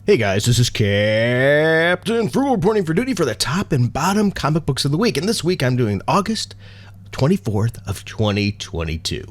Hey guys, this is Captain Frugal reporting for duty for the top and bottom comic books of the week. And this week I'm doing August 24th of 2022.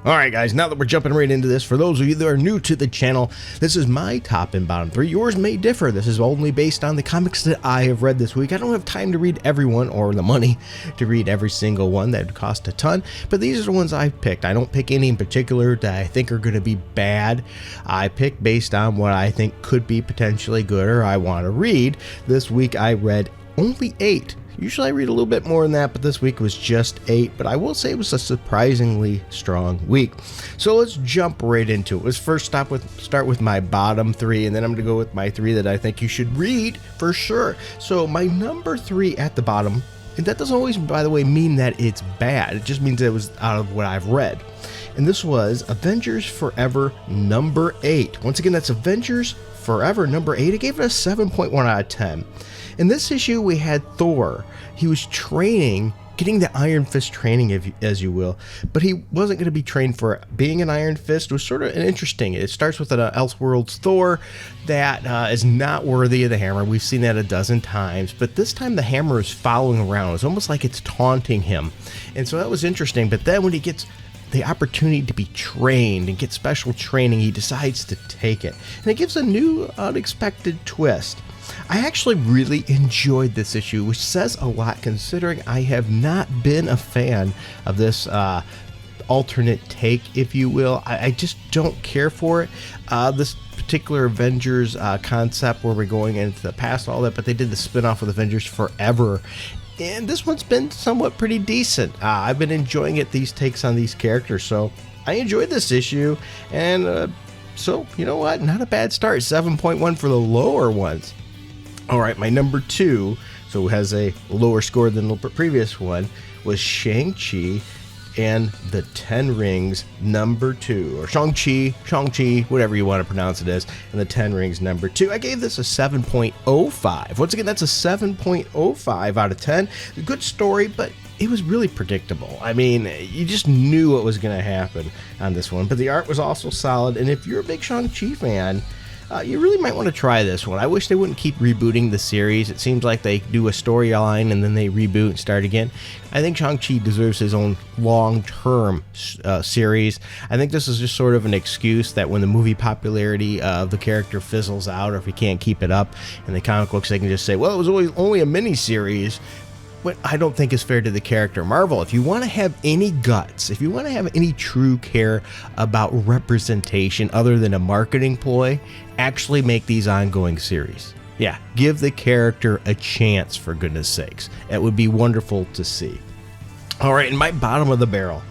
Alright guys, now that we're jumping right into this, for those of you that are new to the channel, this is my top and bottom three. Yours may differ. This is only based on the comics that I have read this week. I don't have time to read every one, or the money to read every single one. That would cost a ton, but these are the ones I picked. I don't pick any in particular that I think are going to be bad. I pick based on what I think could be potentially good or I want to read. This week I read only 8. Usually I read a little bit more than that, but this week was just 8. But I will say it was a surprisingly strong week. So let's jump right into it. Let's first start with my bottom 3, and then I'm going to go with my 3 that I think you should read for sure. So my number 3 at the bottom, and that doesn't always, by the way, mean that it's bad. It just means it was out of what I've read. And this was Avengers Forever number 8. Once again, that's Avengers Forever number 8. I gave it a 7.1 out of 10. In this issue, we had Thor. He was training, getting the Iron Fist training, as you will, but he wasn't going to be trained for being an Iron Fist. It was sort of interesting. It starts with an Elseworlds Thor that is not worthy of the hammer. We've seen that a dozen times, but this time the hammer is following around. It's almost like it's taunting him, and so that was interesting. But then when he gets the opportunity to be trained and get special training, he decides to take it, and it gives a new, unexpected twist. I actually really enjoyed this issue, which says a lot considering I have not been a fan of this alternate take, if you will. I just don't care for it. This particular Avengers concept where we're going into the past, all that, but they did the spin-off with Avengers Forever. And this one's been somewhat pretty decent. I've been enjoying it, these takes on these characters, so I enjoyed this issue. And so, you know what? Not a bad start. 7.1 for the lower ones. All right, my number 2, so it has a lower score than the previous one, was Shang Chi and the 10 Rings number 2, or Shang Chi, whatever you want to pronounce it as, and the 10 Rings number 2. I gave this a 7.05. Once again, that's a 7.05 out of 10. A good story, but it was really predictable. I mean, you just knew what was going to happen on this one, but the art was also solid, and if you're a big Shang Chi fan, you really might want to try this one. I wish they wouldn't keep rebooting the series. It seems like they do a storyline and then they reboot and start again. I think Shang-Chi deserves his own long-term series. I think this is just sort of an excuse that when the movie popularity of the character fizzles out, or if he can't keep it up in the comic books, they can just say, well, it was only a mini-series. But I don't think is fair to the character. Marvel, if you want to have any guts, if you want to have any true care about representation other than a marketing ploy, actually make these ongoing series. Yeah, give the character a chance, for goodness sakes. It would be wonderful to see. All right, in my bottom of the barrel,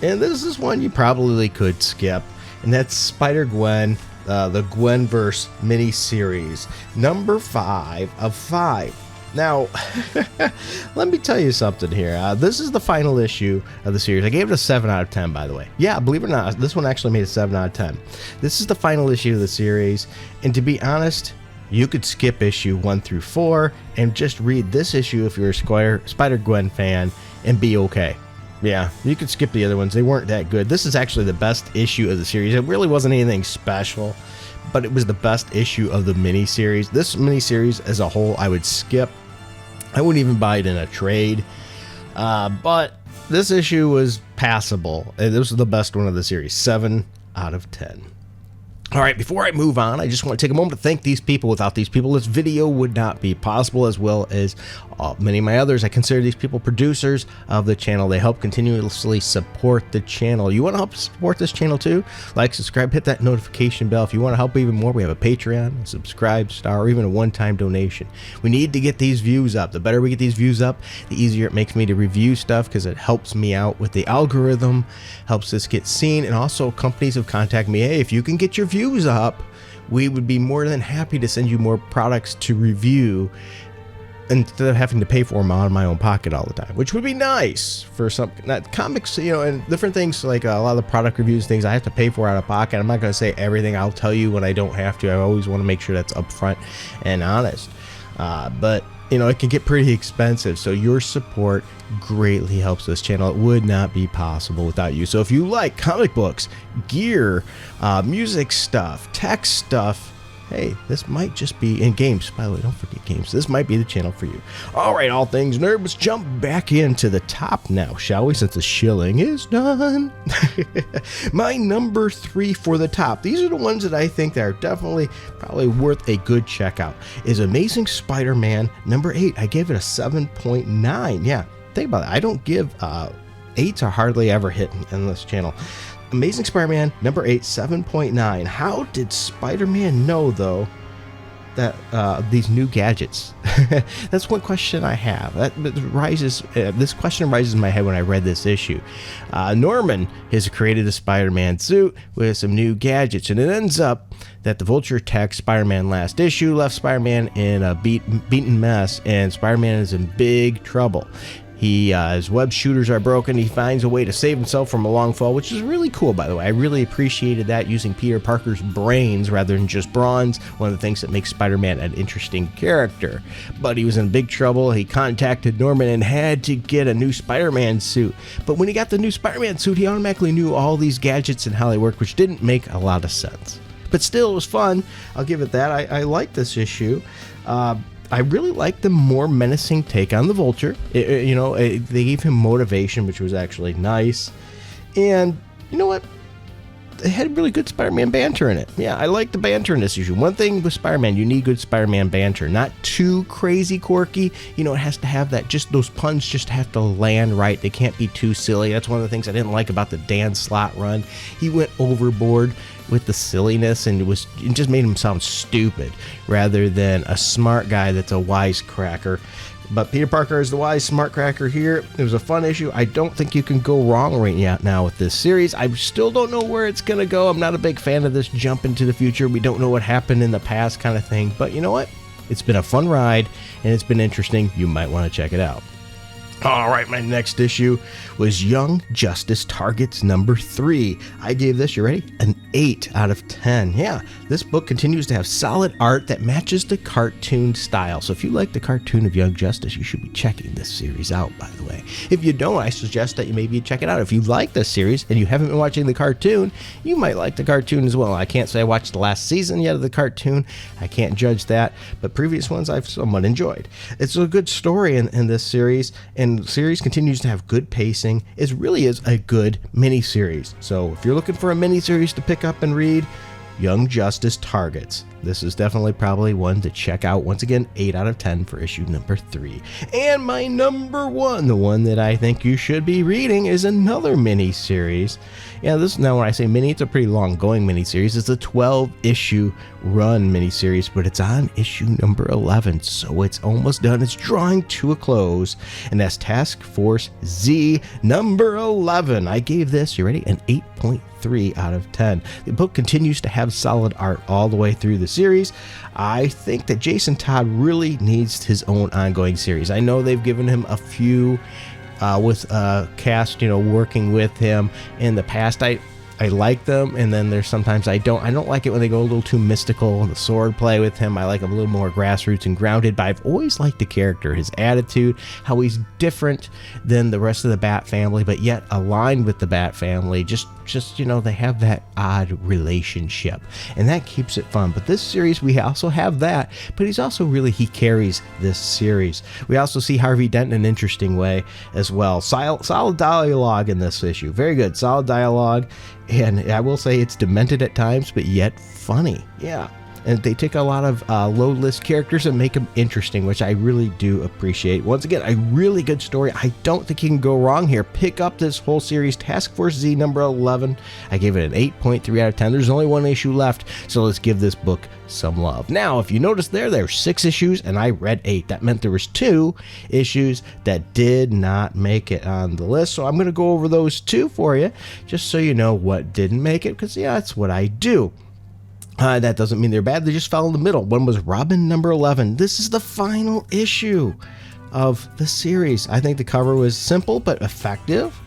and this is one you probably could skip, and that's Spider-Gwen, the Gwenverse mini-series, number 5 of 5. Now, let me tell you something here. This is the final issue of the series. I gave it a 7 out of 10, by the way. Yeah, believe it or not, this one actually made a 7 out of 10. This is the final issue of the series, and to be honest, you could skip issue 1 through 4 and just read this issue if you're a Spider-Gwen fan and be okay. Yeah, you could skip the other ones. They weren't that good. This is actually the best issue of the series. It really wasn't anything special, but it was the best issue of the miniseries. This miniseries as a whole, I would skip. I wouldn't even buy it in a trade. But this issue was passable. This was the best one of the series. 7 out of 10. All right, before I move on, I just want to take a moment to thank these people. Without these people, this video would not be possible, as well as many of my others. I consider these people producers of the channel. They help continuously support the channel. You want to help support this channel too? Like, subscribe, hit that notification bell. If you want to help even more, we have a Patreon, a subscribe star, or even a one-time donation. We need to get these views up. The better we get these views up, the easier it makes me to review stuff, because it helps me out with the algorithm, helps this get seen, and also companies have contacted me, hey, if you can get your views up, we would be more than happy to send you more products to review. instead of having to pay for them out of my own pocket all the time, which would be nice for some not comics, and different things like a lot of the product reviews, things I have to pay for out of pocket. I'm not going to say everything. I'll tell you when I don't have to. I always want to make sure that's upfront and honest. But it can get pretty expensive. So your support greatly helps this channel. It would not be possible without you. So if you like comic books, gear, music stuff, tech stuff, hey, this might just be in games. By the way, don't forget games. This might be the channel for you. All right, all things nerd, let's jump back into the top now, shall we? Since the shilling is done. My number 3 for the top. These are the ones that I think that are definitely probably worth a good checkout. Is Amazing Spider-Man number 8. I gave it a 7.9. Yeah, think about it. I don't give 8s are hardly ever hit in this channel. Amazing Spider-Man number 8, 7.9. How did Spider-Man know, though, that these new gadgets? That's one question I have. This question rises in my head when I read this issue. Norman has created a Spider-Man suit with some new gadgets, and it ends up that the Vulture attacked Spider-Man last issue, left Spider-Man in a beaten mess, and Spider-Man is in big trouble. His web shooters are broken. He finds a way to save himself from a long fall, which is really cool, by the way. I really appreciated that, using Peter Parker's brains rather than just bronze, one of the things that makes Spider-Man an interesting character. But he was in big trouble. He contacted Norman and had to get a new Spider-Man suit. But when he got the new Spider-Man suit, he automatically knew all these gadgets and how they worked, which didn't make a lot of sense. But still, it was fun. I'll give it that. I like this issue. I really like the more menacing take on the Vulture. They gave him motivation, which was actually nice. And you know what? It had really good Spider-Man banter in it. Yeah, I like the banter in this issue. One thing with Spider-Man, you need good Spider-Man banter. Not too crazy quirky. It has to have that, just those puns just have to land right. They can't be too silly. That's one of the things I didn't like about the Dan Slott run. He went overboard with the silliness, and it just made him sound stupid rather than a smart guy that's a wisecracker. But Peter Parker is the wise smart cracker here. It was a fun issue. I don't think you can go wrong right now with this series. I still don't know where it's going to go. I'm not a big fan of this jump into the future. We don't know what happened in the past kind of thing. But you know what? It's been a fun ride, and it's been interesting. You might want to check it out. All right, my next issue was Young Justice Targets number 3. I gave this, you ready? An 8 out of 10. Yeah, this book continues to have solid art that matches the cartoon style. So if you like the cartoon of Young Justice, you should be checking this series out, by the way. If you don't, I suggest that you maybe check it out. If you like this series and you haven't been watching the cartoon, you might like the cartoon as well. I can't say I watched the last season yet of the cartoon. I can't judge that, but previous ones I've somewhat enjoyed. It's a good story in this series, and the series continues to have good pacing. It really is a good mini-series. So if you're looking for a mini-series to pick up and read, Young Justice Targets. This is definitely probably one to check out. Once again, 8 out of 10 for issue number 3. And my number 1, the one that I think you should be reading, is another mini-series. Yeah, now when I say mini, it's a pretty long-going mini-series. It's a 12-issue run mini-series, but it's on issue number 11, so it's almost done. It's drawing to a close, and that's Task Force Z number 11. I gave this, you ready, an 8.3 out of 10. The book continues to have solid art all the way through the series. I think that Jason Todd really needs his own ongoing series. I know they've given him a few with cast, working with him in the past. I like them, and then there's sometimes I don't like it when they go a little too mystical in the sword play with him. I like him a little more grassroots and grounded, but I've always liked the character, his attitude, how he's different than the rest of the Bat family, but yet aligned with the Bat family. Just they have that odd relationship, and that keeps it fun. But this series, we also have that, but he carries this series. We also see Harvey Dent in an interesting way as well. Solid dialogue in this issue. Very good. Solid dialogue. And I will say it's demented at times, but yet funny. Yeah. And they take a lot of low-list characters and make them interesting, which I really do appreciate. Once again, a really good story. I don't think you can go wrong here. Pick up this whole series, Task Force Z number 11. I gave it an 8.3 out of 10. There's only one issue left, so let's give this book some love. Now, if you notice there's 6 issues, and I read 8. That meant there was 2 issues that did not make it on the list, so I'm going to go over those 2 for you, just so you know what didn't make it, because, yeah, that's what I do. That doesn't mean they're bad. They just fell in the middle. One was Robin number 11. This is the final issue of the series. I think the cover was simple but effective.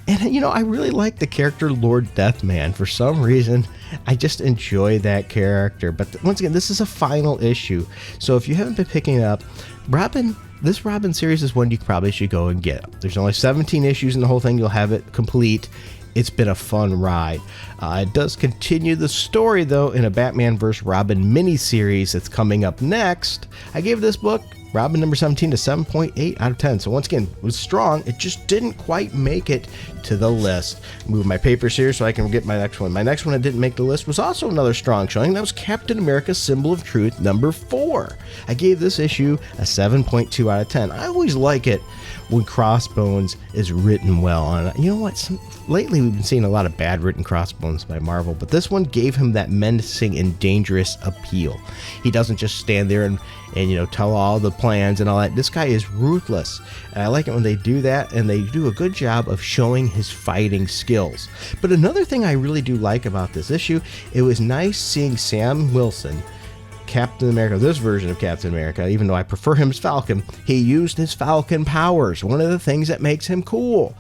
And, you know, I really like the character Lord Deathman. For some reason, I just enjoy that character. But once again, this is a final issue. So if you haven't been picking it up, this Robin series is one you probably should go and get. There's only 17 issues in the whole thing. You'll have it complete. It's been a fun ride. It does continue the story, though, in a Batman vs. Robin mini-series that's coming up next. I gave this book, Robin number 17, a 7.8 out of 10. So once again, it was strong. It just didn't quite make it to the list. Move my papers here so I can get my next one. My next one that didn't make the list was also another strong showing. That was Captain America Symbol of Truth number 4. I gave this issue a 7.2 out of 10. I always like it when Crossbones is written well. And you know what? Lately we've been seeing a lot of bad written Crossbones by Marvel, but this one gave him that menacing and dangerous appeal. He doesn't just stand there and you know, tell all the plans and all that. This guy is ruthless, and I like it when they do that, and they do a good job of showing his fighting skills. But another thing I really do like about this issue, it was nice seeing Sam Wilson, Captain America, this version of Captain America, even though I prefer him as Falcon, he used his Falcon powers, one of the things that makes him cool.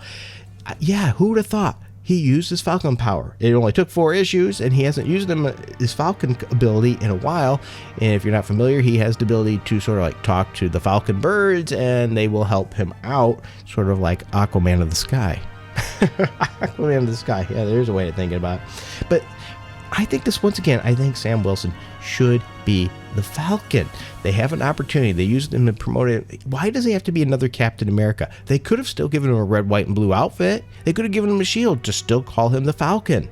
Yeah, who would have thought? He used his Falcon power. It only took 4 issues, and he hasn't used his Falcon ability in a while. And if you're not familiar, he has the ability to sort of like talk to the Falcon birds, and they will help him out, sort of like Aquaman of the Sky. Aquaman of the Sky. Yeah, there's a way of thinking about it. But I think this, once again, I think Sam Wilson should be the Falcon. They have an opportunity. They used him to promote it. Why does he have to be another Captain America? They could have still given him a red, white, and blue outfit. They could have given him a shield to still call him the Falcon.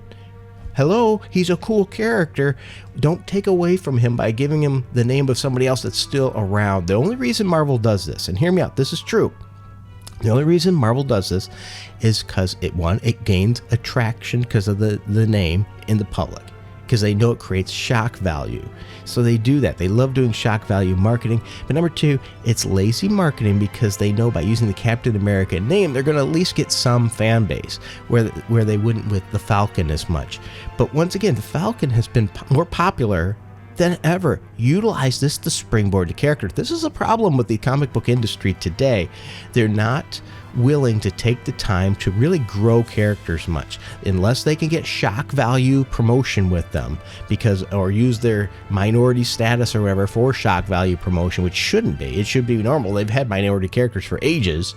Hello, he's a cool character. Don't take away from him by giving him the name of somebody else that's still around. The only reason Marvel does this, and hear me out, this is true. The only reason Marvel does this is because it gains attraction because of the name in the public, because they know it creates shock value. So they do that. They love doing shock value marketing. But number 2, it's lazy marketing because they know by using the Captain America name, they're going to at least get some fan base where they wouldn't with the Falcon as much. But once again, the Falcon has been more popular than ever. Utilize this to springboard the character. This is a problem with the comic book industry today. They're not willing to take the time to really grow characters much unless they can get shock value promotion with them, or use their minority status or whatever for shock value promotion, which shouldn't be. It should be normal. They've had minority characters for ages,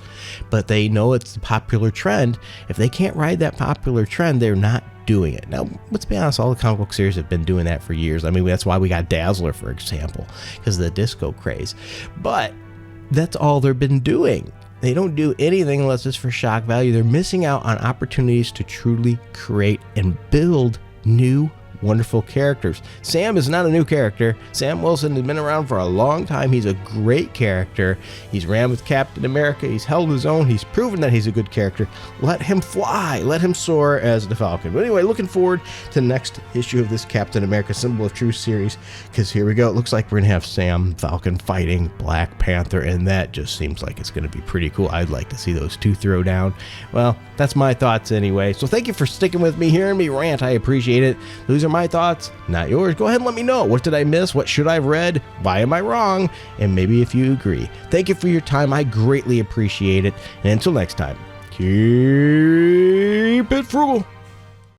but they know it's the popular trend. If they can't ride that popular trend, they're not doing it. Now, let's be honest, all the comic book series have been doing that for years. I mean, that's why we got Dazzler, for example, because of the disco craze. But that's all they've been doing. They don't do anything unless it's for shock value. They're missing out on opportunities to truly create and build new wonderful characters. Sam is not a new character. Sam Wilson has been around for a long time. He's a great character. He's ran with Captain America. He's held his own. He's proven that he's a good character. Let him fly. Let him soar as the Falcon. But anyway, looking forward to the next issue of this Captain America Symbol of Truth series, because here we go. It looks like we're going to have Sam Falcon fighting Black Panther, and that just seems like it's going to be pretty cool. I'd like to see those two throw down. Well, that's my thoughts anyway. So thank you for sticking with me, hearing me rant. I appreciate it. Those are my thoughts, not yours. Go ahead and let me know. What did I miss? What should I have read? Why am I wrong? And maybe if you agree. Thank you for your time. I greatly appreciate it. And until next time, keep it frugal.